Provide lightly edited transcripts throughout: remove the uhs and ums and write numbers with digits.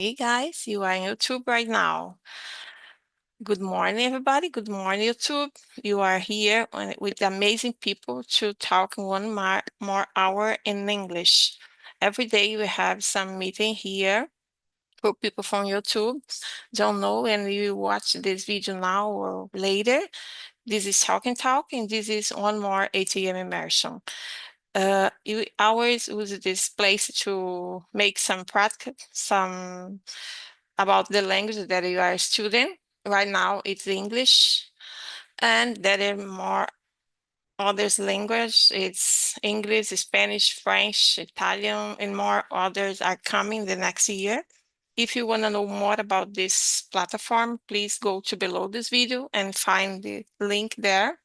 Hey guys, you are on YouTube right now. Good morning, everybody. Good morning, YouTube. You are here with amazing people to talk one more hour in English. Every day we have some meeting here for people from YouTube. Don't know when you watch this video now or later. This is Talk and Talk, and this is one more ATM immersion. You always use this place to make some practice, some about the language that you are a student. Right now it's English, and there are more others language. It's English, Spanish, French, Italian, and more others are coming the next year. If you want to know more about this platform, please go to below this video and find the link there.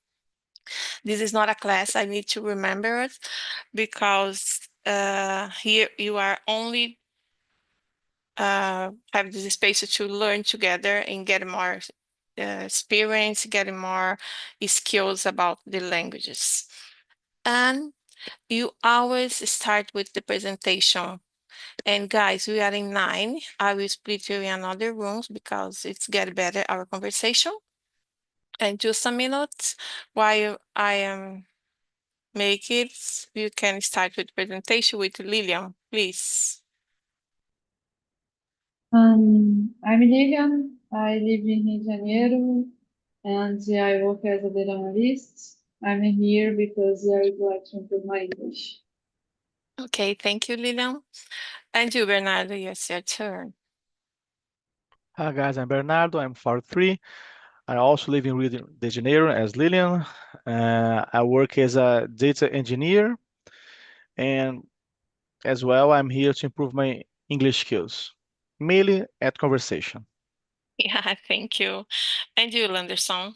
This is not a class, I need to remember it, because here you are only have this space to learn together and get more experience, getting more skills about the languages. And you always start with the presentation. And guys, we are in 9. I will split you in another rooms because it's get better our conversation. And just a minute while I am make it, you can start with presentation with Lilian, please. I'm Lilian. I live in Rio de Janeiro and I work as a data analyst. I'm here because I would like to improve my English. Okay, thank you, Lilian. And you, Bernardo, yes, your turn. Hi guys, I'm Bernardo, I'm 43. I also live in Rio de Janeiro as Lilian. I work as a data engineer, and as well I'm here to improve my English skills, mainly at conversation. Yeah, thank you. And you, Landerson.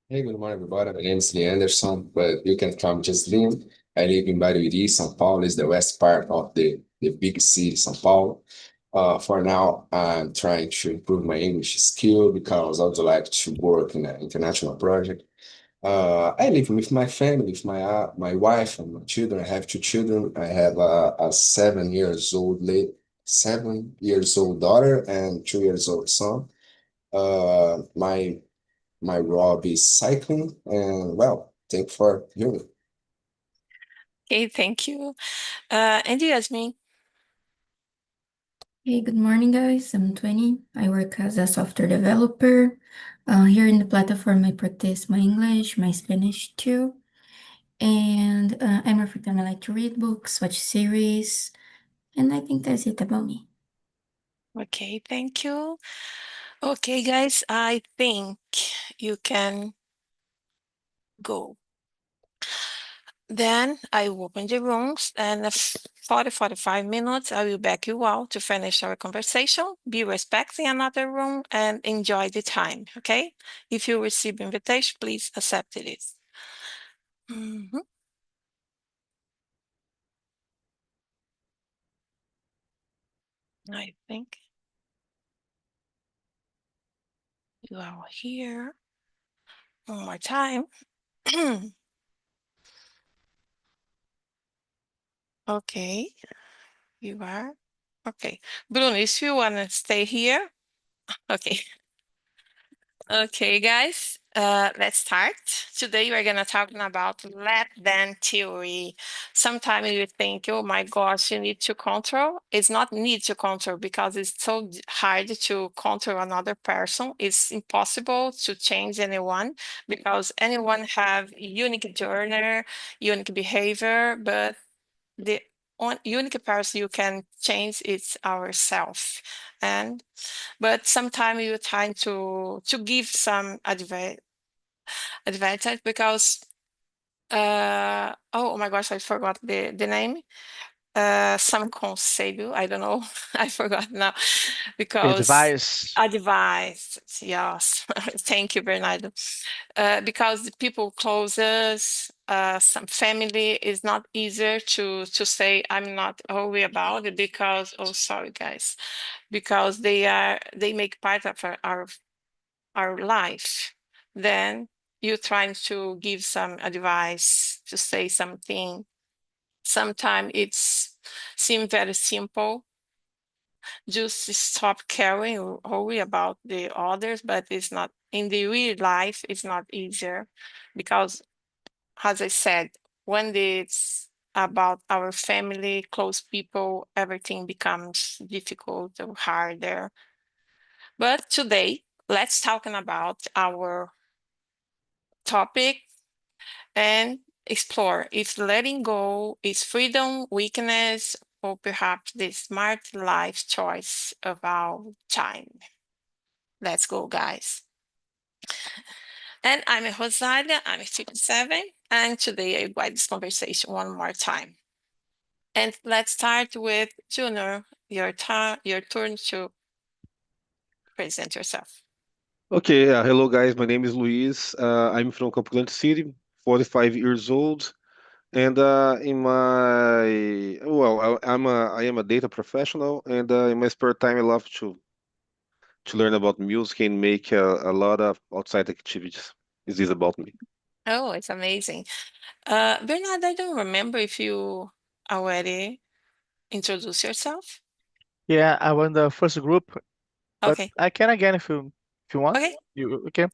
Hey, good morning, everybody. My name is Lee Anderson, but you can call me just Liam. I live in Barueri, São Paulo, is the west part of the big city, São Paulo. For now, I'm trying to improve my English skill because I would like to work in an international project. I live with my family, with my wife and my children. I have 2 children. I have a 7 years old daughter and 2 years old son. My job is cycling, and well, thank you for hearing. Okay, thank you. And you, Yasmin. Hey, good morning, guys. I'm 20. I work as a software developer. Here in the platform, I practice my English, my Spanish too. And I'm a freak. I like to read books, watch series, and I think that's it about me. Okay, thank you. Okay, guys, I think you can go. Then I will open the rooms, and 45 minutes, I will back you out to finish our conversation. Be respecting another room and enjoy the time, okay? If you receive invitation, please accept it. I think you are here. One more time. Okay, you are. Okay, Bruno, if you want to stay here. Okay. Okay, guys, let's start. Today we're gonna talking about let then theory. Sometimes you think, oh my gosh, you need to control. It's not need to control because it's so hard to control another person. It's impossible to change anyone because anyone have unique journey, unique behavior, but the unique person you can change is ourself. But sometimes you're trying to give some advantage because oh my gosh, I forgot the name. Some conselho, I don't know, I forgot now because advice, yes. Thank you, Bernardo. Because the people closes, some family is not easier to say I'm not worried about it because, oh sorry guys, because they make part of our life. Then you're trying to give some advice, to say something, Sometimes it's seem very simple. Just stop caring or worry about the others, but it's not in the real life, it's not easier because, as I said, when it's about our family, close people, everything becomes difficult or harder. But today, let's talk about our topic and explore if letting go is freedom, weakness, or perhaps the smart life choice of our time. Let's go, guys. And I'm Rosalia, I'm 57, and today I guide this conversation one more time. And let's start with Junior, your turn to present yourself. Okay, hello guys. My name is Luis. I'm from Campo Grande City, 45 years old, and in my I am a data professional, and in my spare time I love to learn about music and make a lot of outside activities. This is about me. Oh, it's amazing. Bernard, I don't remember if you already introduced yourself. Yeah, I won the first group, but Okay. I can again if you want. Okay. You okay?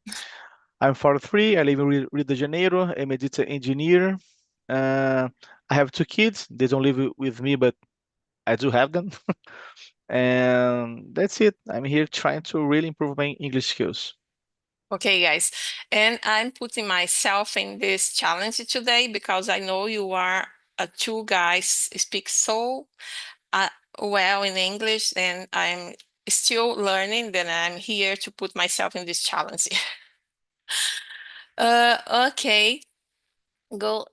I'm 43. I live in Rio de Janeiro. I'm a data engineer. I have two kids. They don't live with me, but I do have them. And that's it. I'm here trying to really improve my English skills. Okay, guys. And I'm putting myself in this challenge today because I know you are two guys speak so well in English, and I'm still learning. Then I'm here to put myself in this challenge. Okay, go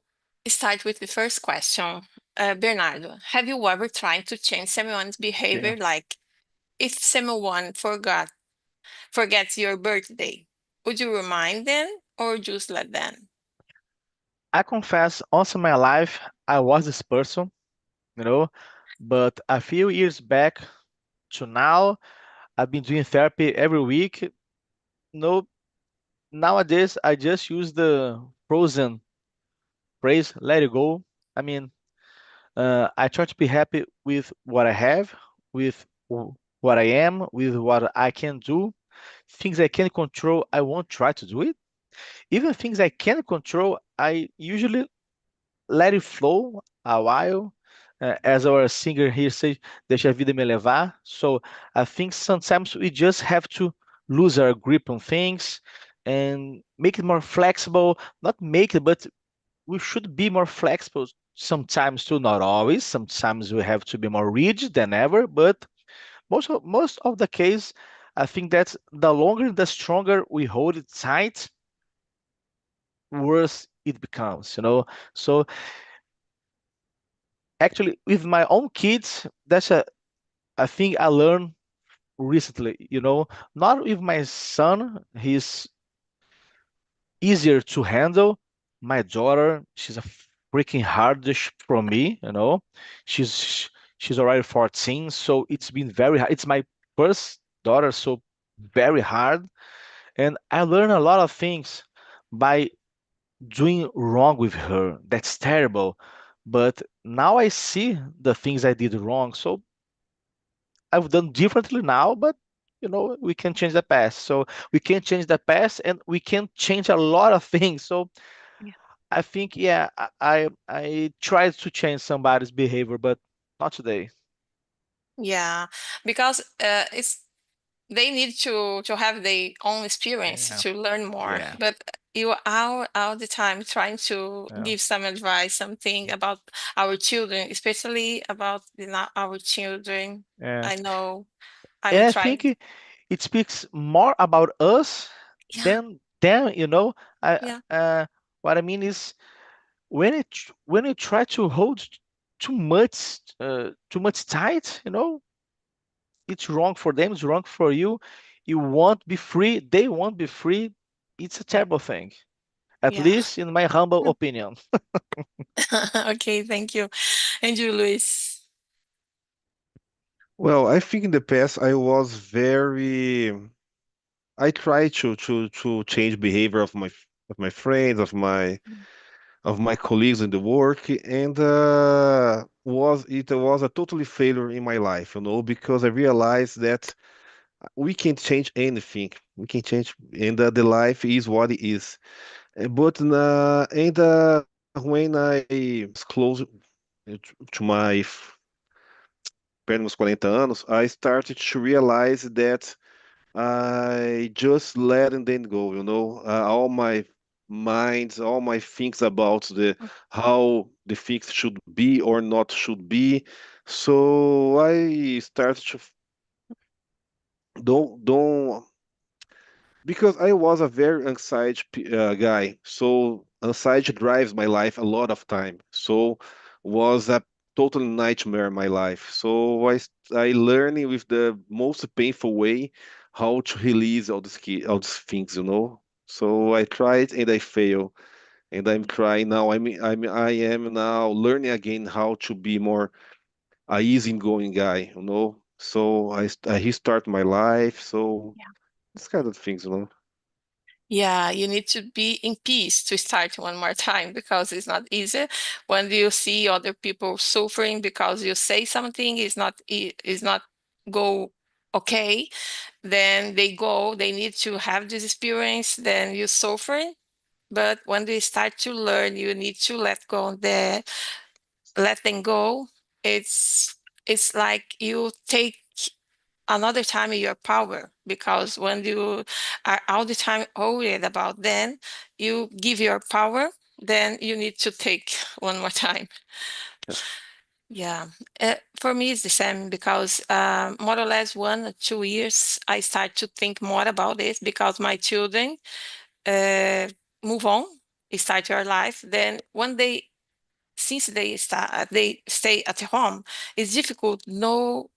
start with the first question. Bernardo, have you ever tried to change someone's behavior? Yeah. Like if someone forgets your birthday, would you remind them or just let them? I confess, also in my life, I was this person, you know, but a few years back to now, I've been doing therapy every week. No, nowadays I just use the frozen phrase, let it go. I mean, I try to be happy with what I have, with what I am, with what I can do. Things I can control, I won't try to do it. Even things I can control, I usually let it flow a while. As our singer here says, deixa a vida me levar. So I think sometimes we just have to lose our grip on things and make it more flexible. Not make it, but we should be more flexible sometimes too. Not always. Sometimes we have to be more rigid than ever. But most of the case, I think that the longer, the stronger we hold it tight, worse it becomes. So actually with my own kids, that's a thing I learned recently. Not with my son, he's easier to handle. My daughter, she's a freaking hardish from me. She's already 14, so it's been very hard. It's my first daughter, so very hard. And I learned a lot of things by doing wrong with her. That's terrible. But now I see the things I did wrong. So I've done differently now, but we can change the past. So we can change the past and we can change a lot of things. So Yeah. I think, yeah, I tried to change somebody's behavior, but not today. Yeah, because they need to have their own experience Yeah, to learn more. yeah, But you are all the time trying to yeah, give some advice, something about our children, especially about our children. yeah. I know And I'm I trying. think it speaks more about us Yeah, than them. I yeah, what I mean is when you try to hold too much tight, it's wrong for them, it's wrong for you. You won't be free, they won't be free. It's a yeah, terrible thing, at yeah. least in my humble opinion. Okay, thank you. And you, Luis? Well, I think in the past I was very. I tried to change behavior of my friends, of my of my colleagues in the work, and was a totally failure in my life, because I realized that we can't change anything. We can change, and the life is what it is. But and when I was close to my perto dos 40 anos, I started to realize that I just letting them go, all my minds, all my things about the how the things should be or not should be. So I started to don't because I was a very anxiety guy. So anxiety drives my life a lot of time. So was a total nightmare in my life. So I learning with the most painful way how to release all these things, So I tried and I fail. And I'm trying now. I am now learning again how to be more a easygoing guy, So I restart my life. So this kind of things. Yeah, you need to be in peace to start one more time because it's not easy. When you see other people suffering because you say something is not go okay, then they need to have this experience, then you suffering. But when they start to learn, you need to let them go. It's like you take another time in your power because when you are all the time worried about them, you give your power, then you need to take one more time. Yeah. Yeah, for me it's the same because more or less 1 or 2 years I start to think more about this because my children move on, start your life. Then one day, since they stay at home, it's difficult. No,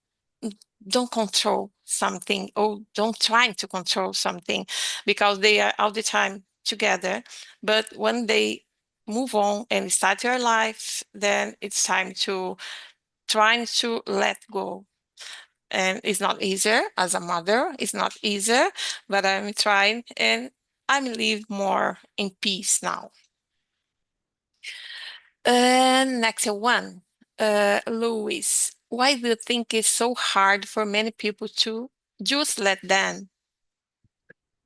don't control something or don't try to control something because they are all the time together. But when they move on and start your life, then it's time to trying to let go. And it's not easier as a mother, it's not easier, but I'm trying and I'm live more in peace now. Next one, Louis. Why do you think it's so hard for many people to just let them?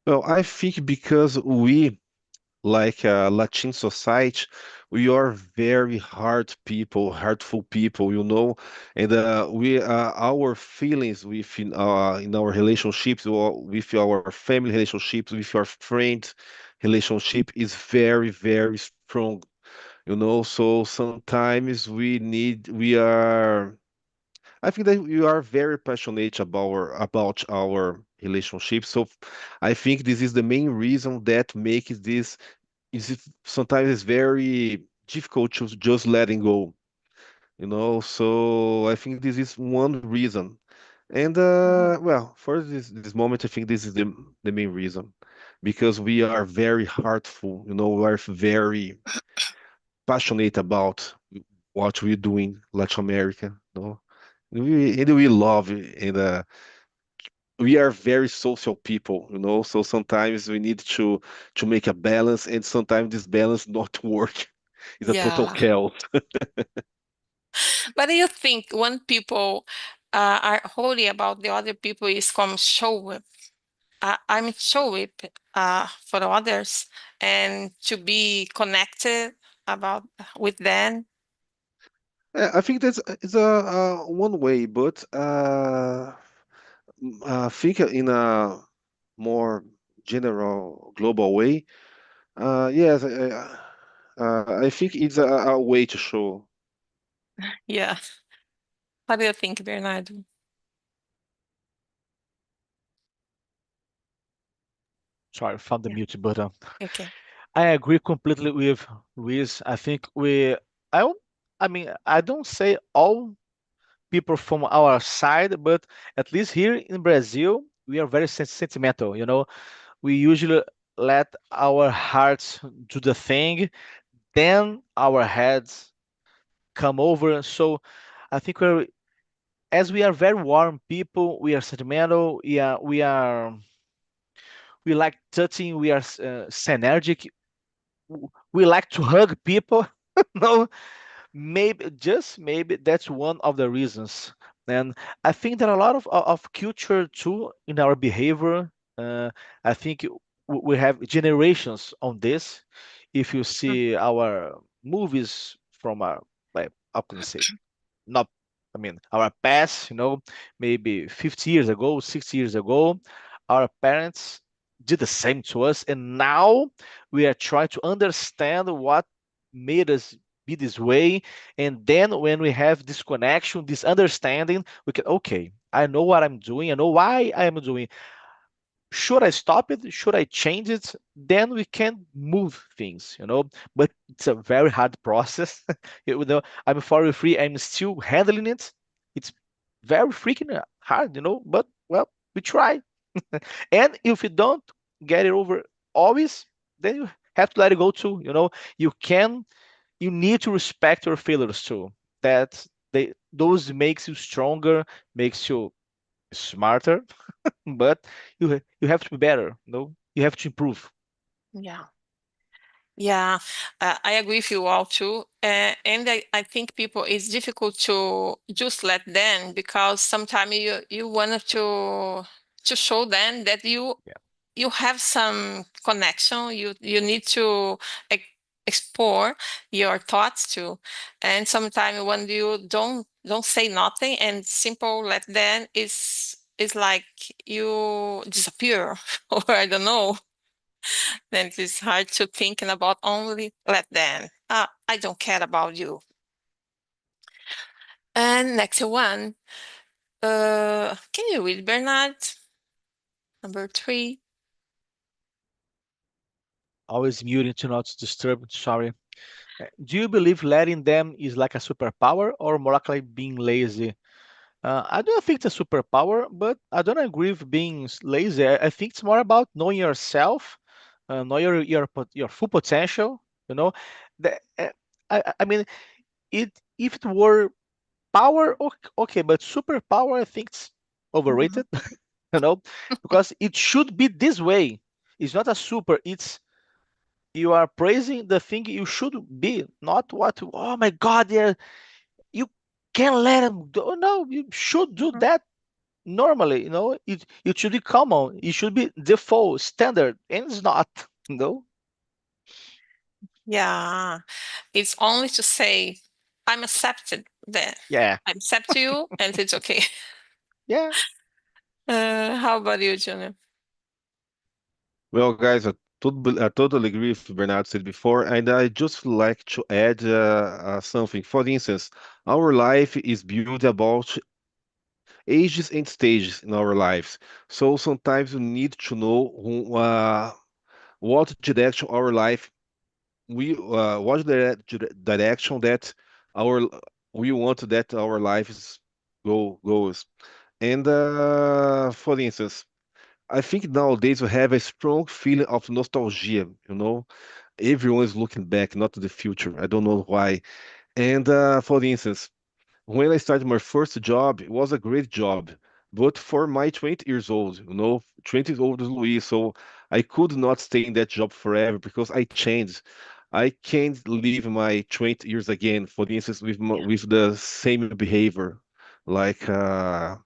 Well, I think because we, like Latin society, we are very hard people, heartful people, and we our feelings in our relationships or with our family relationships, with our friends relationship is very, very strong, So sometimes we are. I think that we are very passionate about our relationship. So I think this is the main reason that makes this sometimes it's very difficult to just letting go, So I think this is one reason. And well, for this moment, I think this is the main reason because we are very heartful, we are very passionate about what we do in Latin America, we love it, and we are very social people, So sometimes we need to make a balance, and sometimes this balance not work. It's a total Yeah. chaos. But do you think when people are holy about the other people is come show up? I'm show up for others and to be connected about with them. I think that's is a one way, but I think in a more general, global way, yes, I think it's a way to show. Yeah. What do you think, Bernardo? Sorry, found the Yeah. mute button. Okay. I agree completely with Luis. I think I, don't- I mean, I don't say all people from our side, but at least here in Brazil, we are very sentimental. We usually let our hearts do the thing, then our heads come over. So I think as we are very warm people, we are sentimental. We like touching. We are synergic. we like to hug people. No, maybe just maybe that's one of the reasons. And I think there are a lot of culture too in our behavior. I think we have generations on this. If you see our movies from our, like, how can I say, not, I mean, our past, maybe 50 years ago, 60 years ago, our parents did the same to us. And now we are trying to understand what made us be this way. And then when we have this connection, this understanding, we can, okay, I know what I'm doing. I know why I am doing. Should I stop it? Should I change it? Then we can move things. But it's a very hard process. I'm 43, I'm still handling it. It's very freaking hard. But well, we try. And if you don't get it over always, then you have to let it go too. You need to respect your failures too. That those makes you stronger, makes you smarter, but you have to be better. You have to improve. Yeah. Yeah, I agree with you all too. And I think people, it's difficult to just let them, because sometimes you want to show them that you have some connection. You need to explore your thoughts too. And sometimes when you don't say nothing and simple let them, is like you disappear or I don't know. Then it is hard to thinking about only let them. I don't care about you. And next one, can you read, Bernard? Number 3. Always muting to not disturb. Sorry. Do you believe letting them is like a superpower or more like being lazy? I don't think it's a superpower, but I don't agree with being lazy. I think it's more about knowing yourself, know your full potential. You know, the, I mean, if it were power, okay, but superpower, I think it's overrated. Because it should be this way. It's not a super. It's you are praising the thing you should be, not what. Oh my God, yeah, you can't let him do. No, you should do that normally. It should be common. It should be default standard, and it's not. No. Yeah, it's only to say I'm accepted there. Yeah. I accept you and it's okay. Yeah. How about you, Junior? Well, guys, I totally agree with Bernardo said before, and I just like to add something. For instance, our life is built about ages and stages in our lives. So sometimes we need to know what direction our life what direction that our we want that our lives goes. And for instance, I think nowadays we have a strong feeling of nostalgia. Everyone is looking back, not to the future. I don't know why. And for instance, when I started my first job, it was a great job, but for my 20 years old, 20 years old Luis, so I could not stay in that job forever because I changed. I can't live my 20 years again, for instance, with the same behavior, like a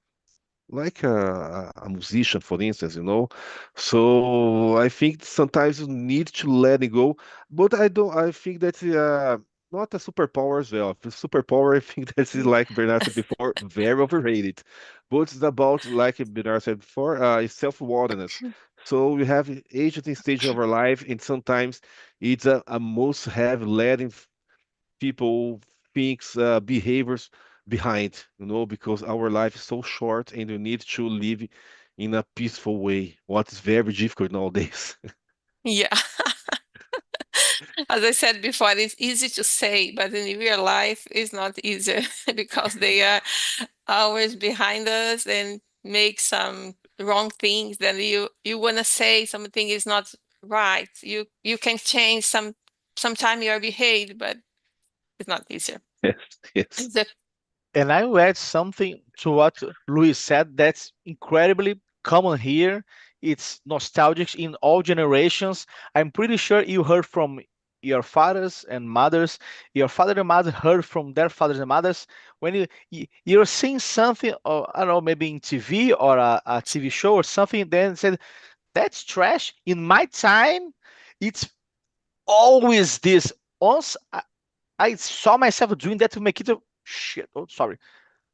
musician, for instance. So I think sometimes you need to let it go, but I don't. I think that's not a superpower as well. The superpower, I think that's like Bernard said before, very overrated. But it's about, like Bernard said before, is self-awareness. So we have agency stage of our life, and sometimes it's a must-have letting people thinks behaviors behind, because our life is so short and we need to live in a peaceful way, what is very difficult nowadays. Yeah. As I said before, it's easy to say, but in real life, it's not easier because they are always behind us and make some wrong things. Then you want to say something is not right. You can change sometime your behavior, but it's not easier. Yes, yes. It's a- And I will add something to what Luis said that's incredibly common here. It's nostalgic in all generations. I'm pretty sure you heard from your fathers and mothers, your father and mother heard from their fathers and mothers. When you're seeing something, or I don't know, maybe in TV or a TV show or something, then said, that's trash. In my time, it's always this. Once I saw myself doing that to my kids. Shit, oh, sorry.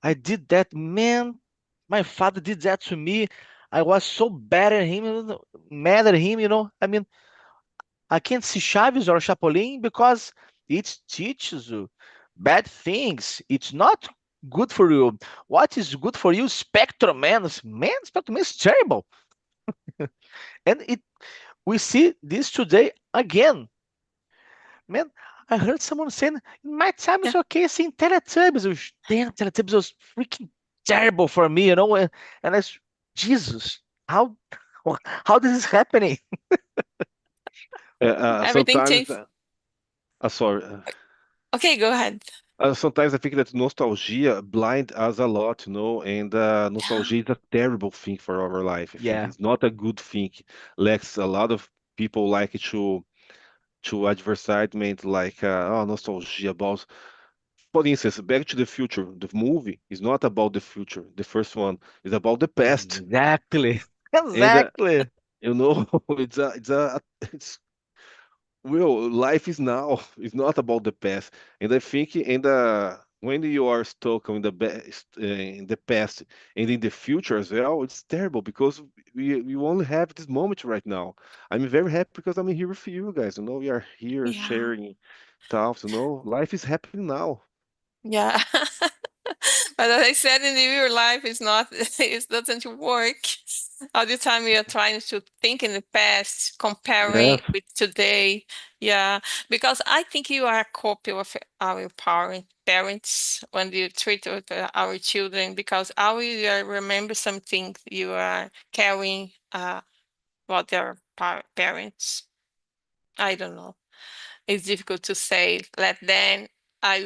I did that, man. My father did that to me. I was so bad at him, mad at him, I mean, I can't see Chaves or Chapolin because it teaches you bad things. It's not good for you. What is good for you? Spectrum, man. Man, Spectrum is terrible. And we see this today again. Man, I heard someone saying, in my time it's okay seeing Teletubbies. Damn, Teletubbies was freaking terrible for me, and I, Jesus, how how this is happening? Everything Sometimes, changed. sorry. Okay, go ahead. Sometimes I think that nostalgia blind us a lot, and nostalgia is a terrible thing for our life. I think Yeah. it's not a good thing. Like a lot of people like to advertisement like nostalgia about. For instance, Back to the Future, the movie is not about the future. The first one is about the past, Exactly. and Exactly. it's well, life is now. It's not about the past. And I think when you are stuck in the past and in the future as well, it's terrible because we only have this moment right now. I'm very happy because I'm here with you guys. We are here Yeah. sharing thoughts. Life is happening now. Yeah. But as I said, in the real life, it doesn't work. All the time we are trying to think in the past, comparing Yes. with today. Yeah, because I think you are a copy of our parents when you treat with our children, because we remember something you are carrying about their parents. I don't know. It's difficult to say. Let them. I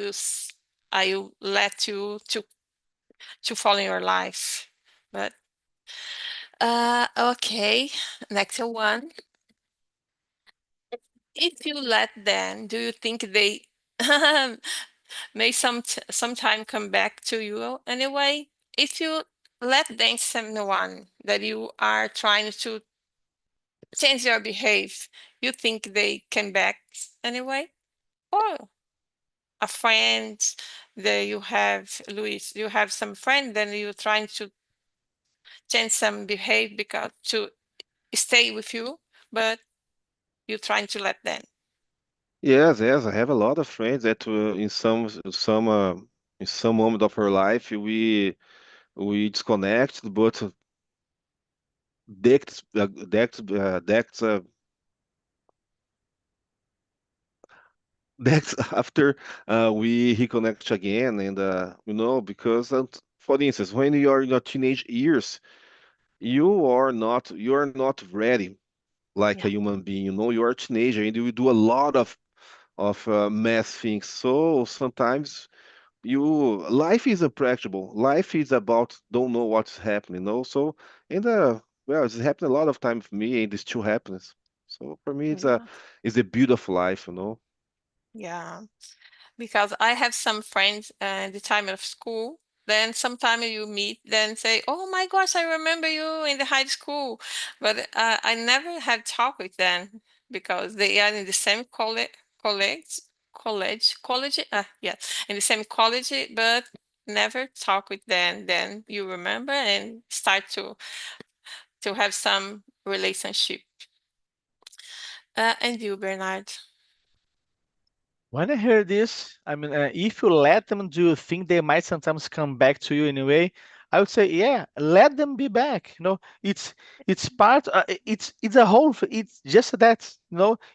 will let you to follow your life. But okay, next one. If you let them, do you think they may sometime come back to you anyway? If you let them someone that you are trying to change your behavior, you think they come back anyway? Or a friend that you have, Luis, you have some friend, then you're trying to change some behavior because to stay with you, but you're trying to let them. Yes, yes. I have a lot of friends that in some moment of our life we disconnect, but decades decades decades after we reconnect again, and because for instance, when you are in your teenage years, you are not ready like a Yeah. human being. You are a teenager and you do a lot of mess things. So sometimes life is unpredictable. Life is about don't know what's happening. So and well, it's happened a lot of time for me, and it still happens. So for me, Yeah. it's a beautiful life. Yeah. Because I have some friends at the time of school. Then sometime you meet, then say, "Oh my gosh, I remember you in the high school," but I never had talk with them because they are in the same college, college. Yeah, in the same college, but never talk with them. Then you remember and start to have some relationship. And you, Bernard? When I hear this, I mean, if you let them, do you think they might sometimes come back to you anyway? I would say, yeah, let them be back. It's part. It's a whole. It's just that.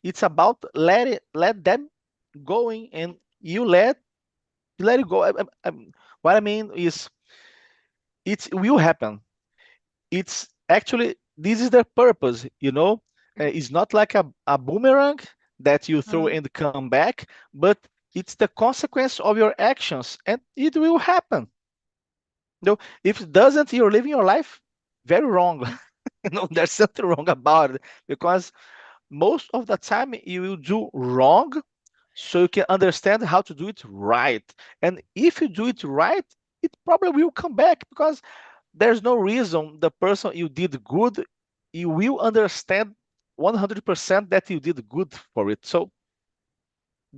It's about let them going, and you let it go. What I mean is, it will happen. It's actually this is the purpose. It's not like a boomerang that you throw Mm, and come back, but it's the consequence of your actions, and it will happen. If it doesn't, you're living your life very wrong. There's something wrong about it, because most of the time you will do wrong, so you can understand how to do it right. And if you do it right, it probably will come back, because there's no reason the person you did good, you will understand 100% that you did good for it. So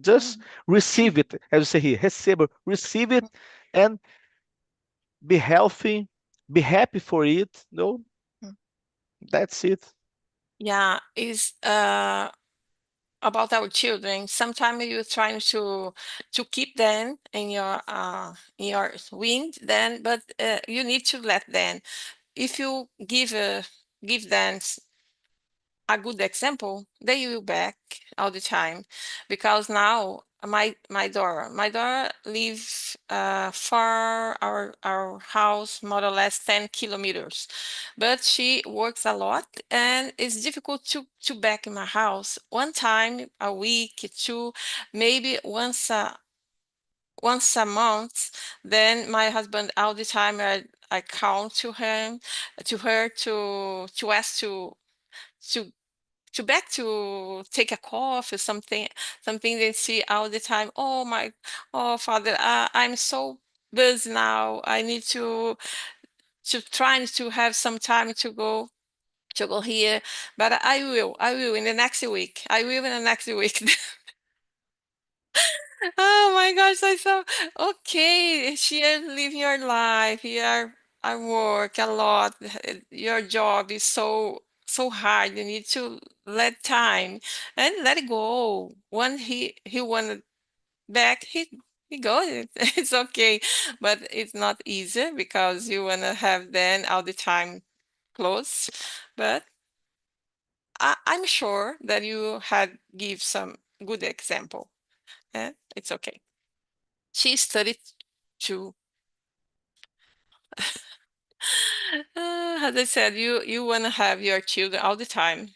just receive it, as you say here, receba, receive it, and be healthy, be happy for it. No, that's it. Yeah, is about our children. Sometimes you're trying to keep them in your wind, then, but you need to let them. If you give them a good example, they will back all the time. Because now my daughter live far our house, more or less 10 kilometers, but she works a lot and it's difficult to back in my house one time a week, two, maybe once a month. Then my husband all the time I call to her to ask to back to take a coffee, something they see all the time. Oh father, I'm so busy now. I need to try to have some time to go here, but I will in the next week. I will in the next week. Oh my gosh, I saw. Okay, she is living your life. You are, I work a lot. Your job is so hard. You need to let time and let it go. When he wanted back, he goes. It's okay, but it's not easy because you wanna have them all the time close. But I'm sure that you had give some good example. It's okay. She studied too. As I said, you want to have your children all the time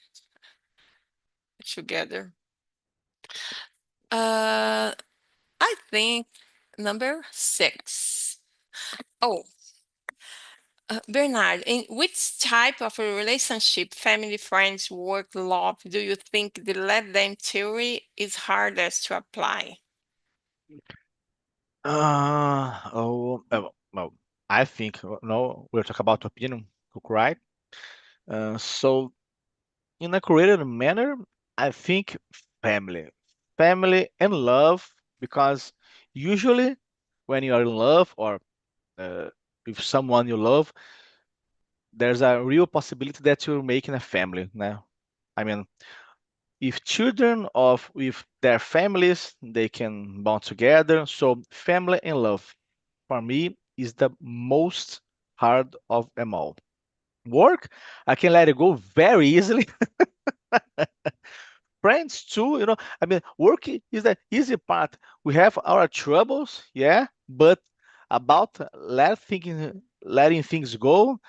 together. I think number 6. Oh, Bernard, in which type of a relationship, family, friends, work, love, do you think the let them theory is hardest to apply? Well, I think, no, we're talking about opinion, right? So in a creative manner, I think family, family and love, because usually when you are in love, or uh, with someone you love, there's a real possibility that you're making a family. Now, I mean, if children of with their families, they can bond together. So family and love, for me, is the most hard of them all. Work, I can let it go very easily. Friends too, I mean, work is the easy part. We have our troubles, yeah, but about letting things go,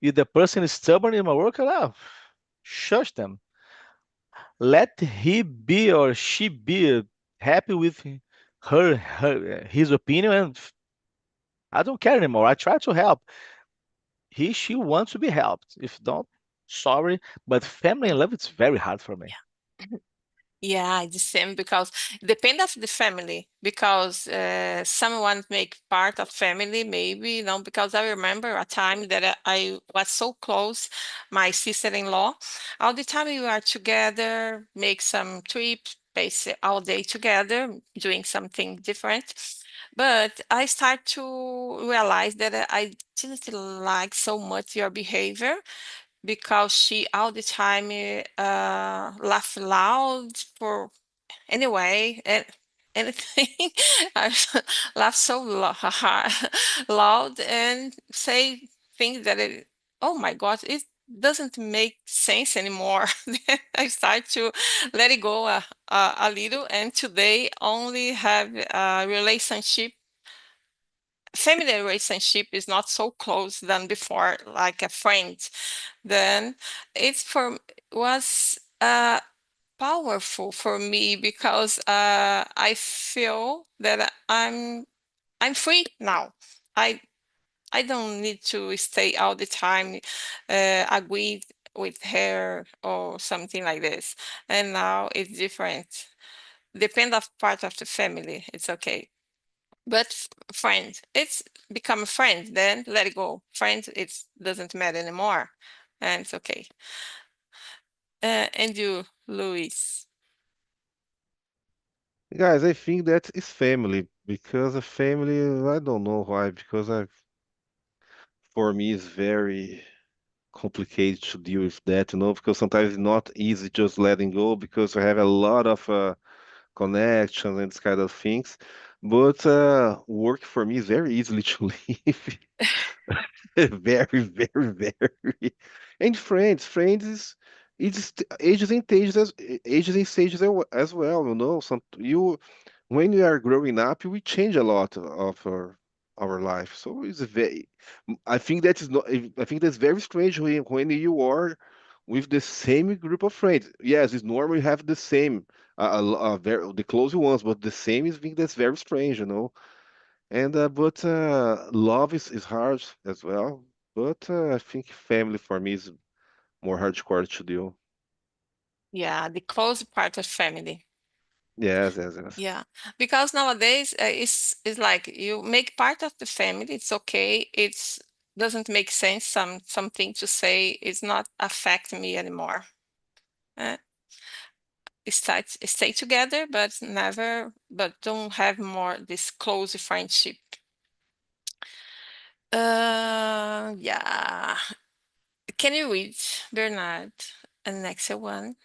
if the person is stubborn in my work, shush them. Let he be or she be happy with his opinion, and I don't care anymore. I try to help. She wants to be helped. If don't, sorry, but family and love, it's very hard for me. Yeah, it's the same because depend of the family because someone make part of family maybe because I remember a time that I was so close, my sister-in-law. All the time we are together, make some trips, space all day together, doing something different. But I start to realize that I didn't like so much your behavior because she all the time laugh loud for anyway and anything. I laugh so loud and say things that oh my god, it doesn't make sense anymore. Then I start to let it go a little, and today only have a relationship, family relationship is not so close than before, like a friend. Then it's for was powerful for me because I feel that I'm free now. I I don't need to stay all the time agree with her or something like this. And now it's different. Depend of part of the family, it's okay. But friend, it's become a friend, then let it go. Friend, it doesn't matter anymore. And it's okay. And you, Luis? Guys, I think that is family because a family, I don't know why, because for me, it's very complicated to deal with that, because sometimes it's not easy just letting go because I have a lot of connections and this kind of things. But work for me is very easily to leave. Very, very, very. And friends is it's ages and stages as well, Some when we are growing up, we change a lot of our life. So it's very, I think that is not, I think that's very strange when you are with the same group of friends. Yes, it's normal you have the same, very, the close ones, but the same is, I think that's very strange. And but love is hard as well. But I think family for me is more hardcore to deal. Yeah, the close part of family. Yes, yes, yes. Yeah, because nowadays it's like you make part of the family. It's okay. It's doesn't make sense. Something to say is not affect me anymore. Uh, stay together, but never, but don't have more this close friendship. Yeah. Can you read, Bernard, and next one?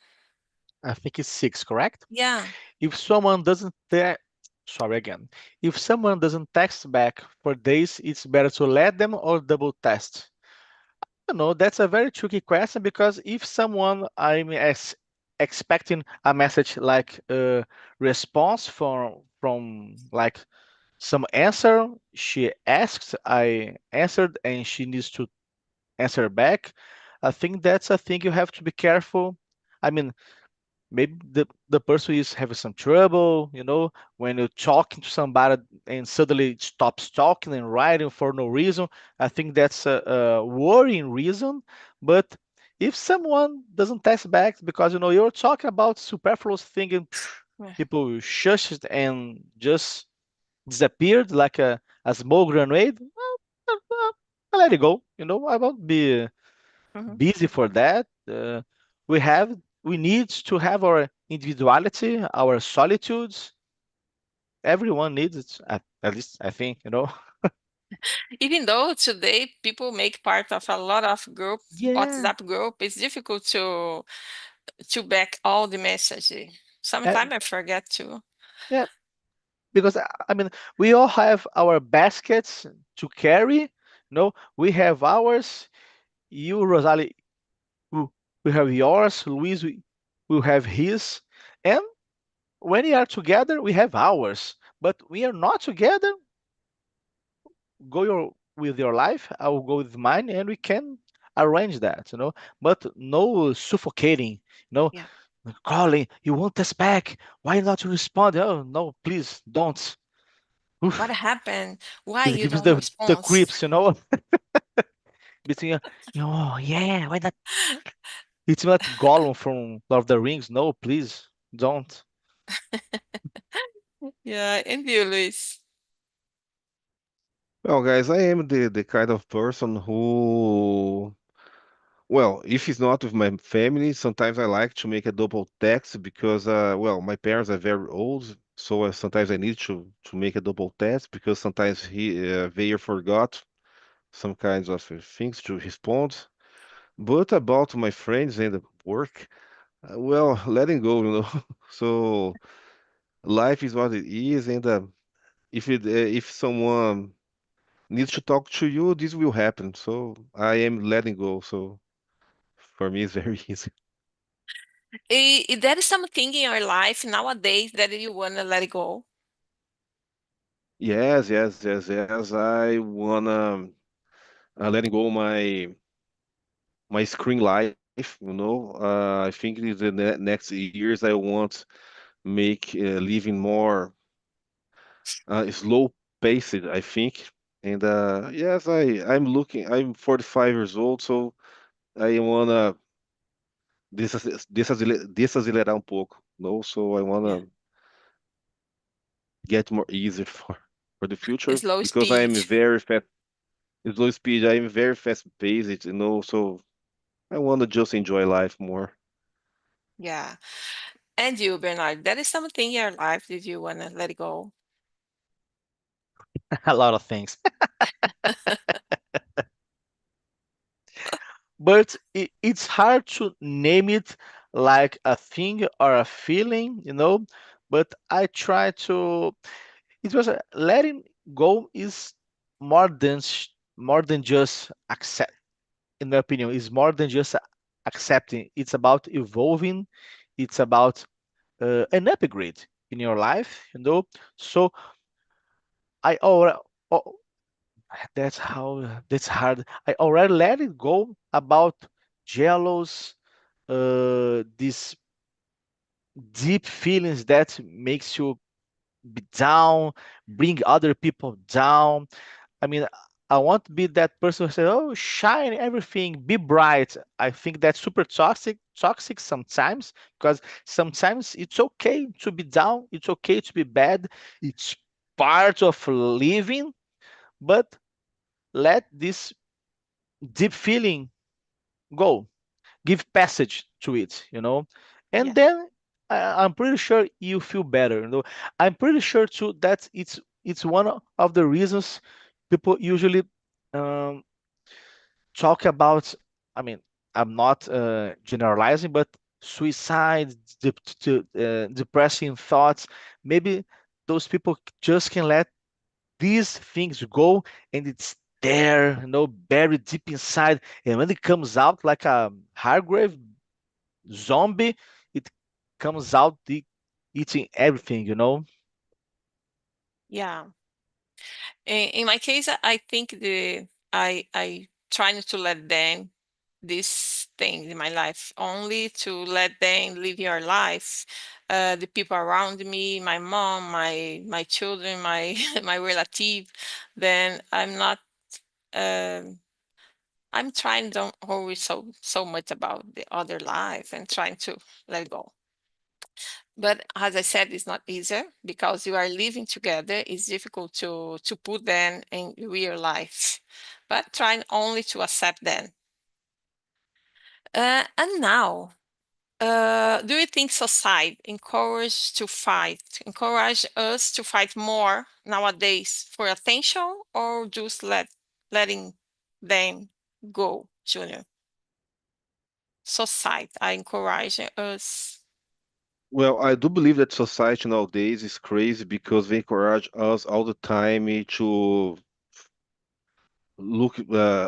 I think it's 6, correct? Yeah. If someone doesn't sorry again. If someone doesn't text back for days, it's better to let them or double test. That's a very tricky question because if someone I'm expecting a message like a response from like some answer she asked, I answered, and she needs to answer back. I think that's a thing you have to be careful. I mean, maybe the person is having some trouble, when you're talking to somebody and suddenly it stops talking and writing for no reason. I think that's a worrying reason. But if someone doesn't text back because you're talking about superfluous thing and Yeah. people shushed and just disappeared like a small grenade, well, I let it go. I won't be Mhm. busy for that. We have we need to have our individuality, our solitudes. Everyone needs it, at least I think. Even though today people make part of a lot of group, Yeah. WhatsApp group, it's difficult to back all the messages. uh, Sometimes I forget to. yeah, because I mean we all have our baskets to carry. We have ours. You, Rosalie, we we have yours. Luis, we have his. And when we are together, we have ours. But we are not together, go with your life, I will go with mine, and we can arrange that. But no suffocating, you know, Yeah. calling, you want us back. Why not respond? Oh no, please don't. What Oof, happened? Why it you gives don't the respond? creeps. Between oh yeah, why not? It's not Gollum from Lord of the Rings. No, please don't. Yeah, and you, Luis? Well, guys, I am the kind of person who, well, if it's not with my family, sometimes I like to make a double text because, well, my parents are very old, so sometimes I need to make a double text because sometimes they forgot some kinds of things to respond. But about my friends and work, well, letting go. So life is what it is, and if someone needs to talk to you, this will happen. So I am letting go. So for me, it's very easy. There is something in your life nowadays that you wanna let it go? Yes, yes, yes, yes. I wanna letting go my screen life. I think in the next years I want make living more slow paced, I think. And yes, I'm looking. I'm 45 years old, so I wanna. desacelerar um pouco, So I Yeah. wanna get more easier for the future Slow because I am speed. very fast, slow speed. I am very fast paced, So I wanna just enjoy life more. Yeah. And you, Bernard, that is something in your life that you want to let it go. A lot of things. But it's hard to name it like a thing or a feeling. But I try to. It was letting go is more than just accept. In my opinion, is more than just accepting. It's about evolving. It's about an upgrade in your life. So I already. That's hard. I already let it go about jealous, these deep feelings that makes you be down, bring other people down. I mean, I want to be that person who says, "Oh, shine everything, be bright." I think that's super toxic sometimes because sometimes it's okay to be down, it's okay to be bad, it's part of living, but let this deep feeling go, give passage to it. And Yeah. then I'm pretty sure you feel better. I'm pretty sure too that it's one of the reasons people usually um, talk about. I mean, I'm not generalizing, but suicide, depressing thoughts. Maybe those people just can let these things go, and it's there, buried deep inside. And when it comes out like a Hargrave zombie, it comes out eating everything. Yeah. In my case, I think I trying to let them these things in my life only to let them live your life. The people around me, my mom, my children, my my relative. Then I'm not. Um, I'm trying don't worry so much about the other life and trying to let go. But as I said, it's not easy because you are living together. It's difficult to put them in real life, but trying only to accept them. And now, do you think society encourage us to fight more nowadays for attention, or just letting them go, Junior? Society are encouraging us. Well, I do believe that society nowadays is crazy because they encourage us all the time to look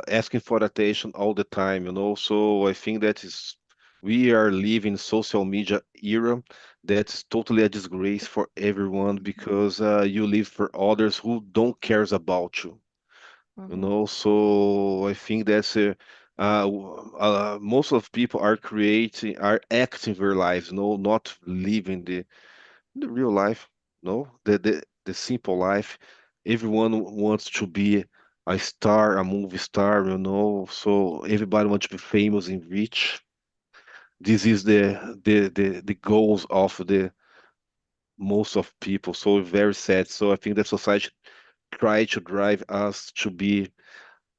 asking for attention all the time. So I think that is we are living social media era that's totally a disgrace for everyone because you live for others who don't cares about you. So I think that's most of people are acting their lives, not living the real life, no, the simple life. Everyone wants to be a star, a movie star. So everybody wants to be famous and rich. This is the goals of the most of people. So very sad. So I think that society try to drive us to be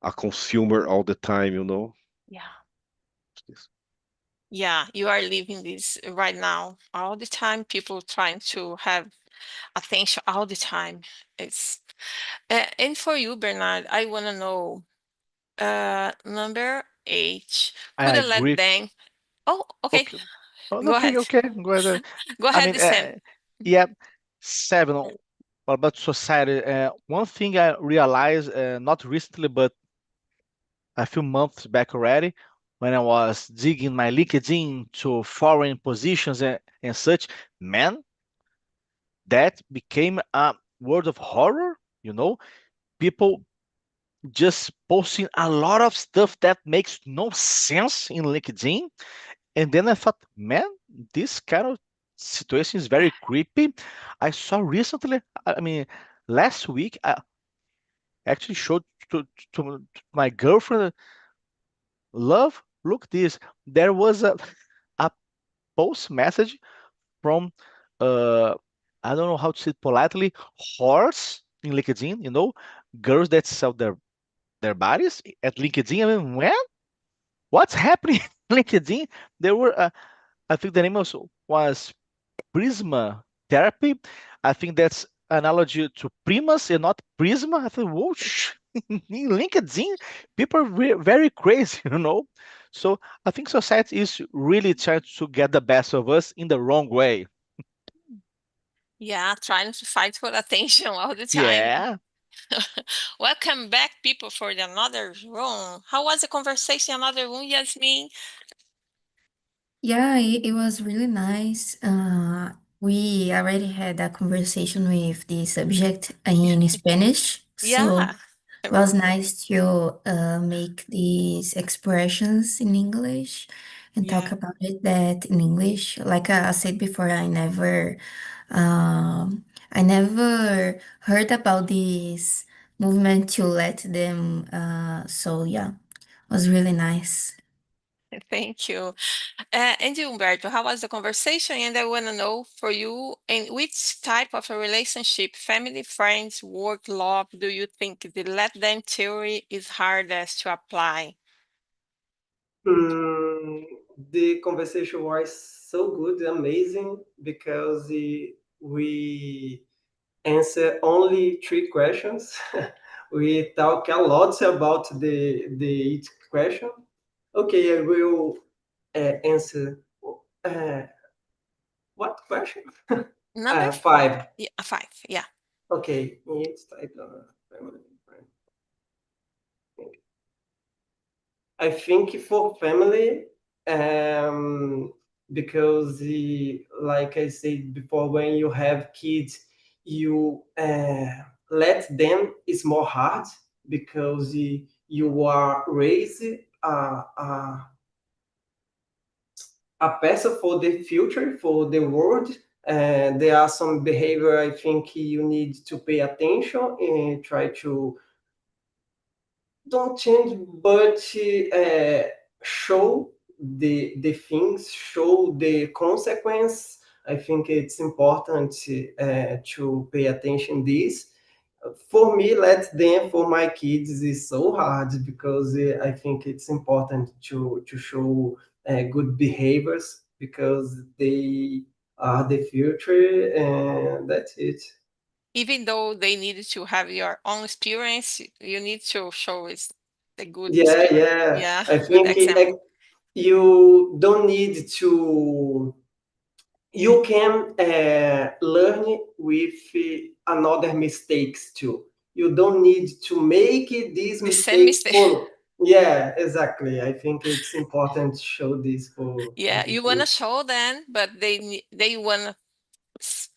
a consumer all the time. Yeah. Yeah, you are living this right now. All the time, people trying to have attention all the time. It's and for you, Bernard, I want to know, number 8. I Could I let agree. them? Oh, okay. Okay. Oh, Go okay, ahead. okay. Go ahead. Go I ahead, mean, Sam. yeah, 7. What about society? One thing I realized, not recently, but a few months back already, when I was digging my LinkedIn to foreign positions and such, man, that became a world of horror. People just posting a lot of stuff that makes no sense in LinkedIn. And then I thought, man, this kind of situation is very creepy. I saw recently, I mean, last week, I actually showed to my girlfriend, love, look this. There was a post message from I don't know how to say it politely, horse in LinkedIn, girls that sell their bodies at LinkedIn. I mean, what's happening in LinkedIn? There were, I think the name was Prisma Therapy. I think that's analogy to Primus and not Prisma. I thought, whoosh, in LinkedIn, people are very crazy, So I think society is really trying to get the best of us in the wrong way. Yeah, trying to fight for attention all the time. Yeah. Welcome back, people, for another room. How was the conversation in another room, Yasmin? Yeah, it was really nice. We already had a conversation with the subject in Spanish, so Yeah. it was nice to make these expressions in English and talk Yeah. about that in English. Like I said before, I never heard about this movement to let them. So yeah, it was really nice. Thank you. And you, Humberto, how was the conversation? And I want to know for you, in which type of a relationship, family, friends, work, love, do you think the let them theory is hardest to apply? The conversation was so good, amazing, because we answer only 3 questions. We talk a lot about the each question. Okay, I will answer. What question? Number 5. yeah, 5. Yeah. Okay, it's type family. I think for family, because like I said before, when you have kids, you let them is more hard because you are raised a person for the future, for the world. There are some behavior I think you need to pay attention and try to don't change, but show the things, show the consequence. I think it's important to pay attention this. For me, let them for my kids is so hard because I think it's important to show good behaviors because they are the future, and that's it. Even though they needed to have your own experience, you need to show is the good Yeah, experience. yeah. Yeah, I good think example. you don't need to. You can learn with another mistakes too. You don't need to make these The same mistakes mistake. for. Yeah, exactly. I think it's important to show this for Yeah, the you want to kids. show them, but they want to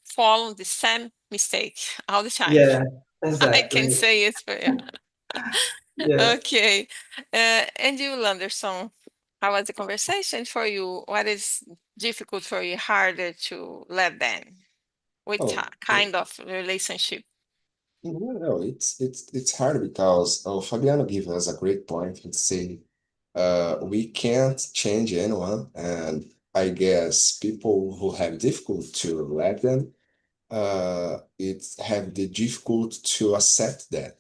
follow the same mistake all the time. Yeah, I can exactly. say it for you. Yeah. Okay. And you, Landerson, how was the conversation for you? What is difficult for you, harder to let them? Which Oh, kind of relationship? no, it's hard because Fabiano gave us a great point. He say we can't change anyone, and I guess people who have difficult to let them, it have the difficult to accept that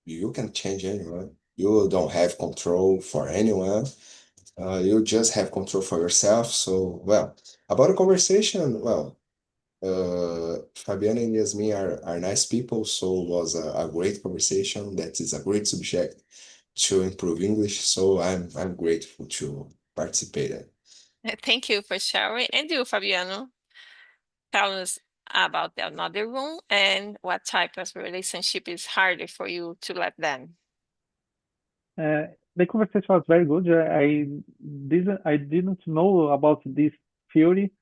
you can change anyone. You don't have control for anyone. You just have control for yourself. So, well, about the conversation, well, Fabiana and Yasmin are nice people, so it was a great conversation. That is a great subject to improve English. So I'm grateful to participate in. Thank you for sharing. And you, Fabiano, tell us about the another room and what type of relationship is harder for you to let them. The conversation was very good. I didn't know about this theory.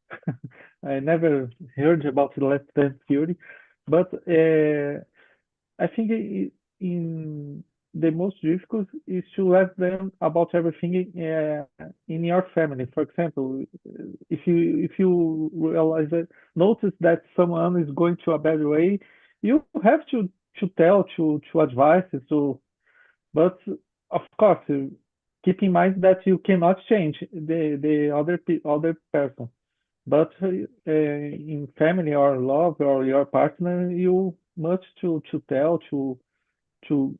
I never heard about the left hand theory, but I think in the most difficult is to let them about everything in your family. For example, if you realize that notice that someone is going to a bad way, you have to tell to advise to, but of course, keep in mind that you cannot change the other person. But in family or love or your partner, you must to tell to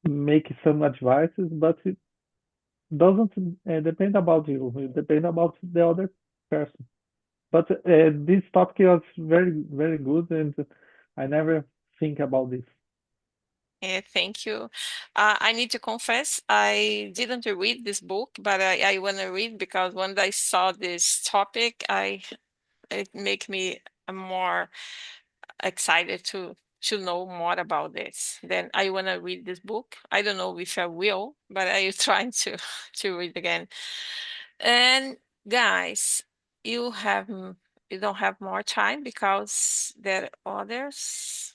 make some advices, but it doesn't depend about you. It depend about the other person. But this topic was very good, and I never think about this. Yeah, thank you. I need to confess, I didn't read this book, but I want to read because when I saw this topic, it make me more excited to know more about this. Then I want to read this book. I don't know if I will, but I trying to read again. And guys, you don't have more time because there are others.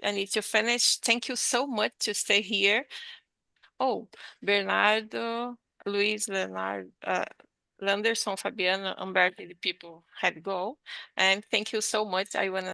I need to finish. Thank you so much to stay here. Oh, Bernardo, Luiz, Leonardo, Landerson, Fabiana, Umberto, the people had go. And thank you so much. I want to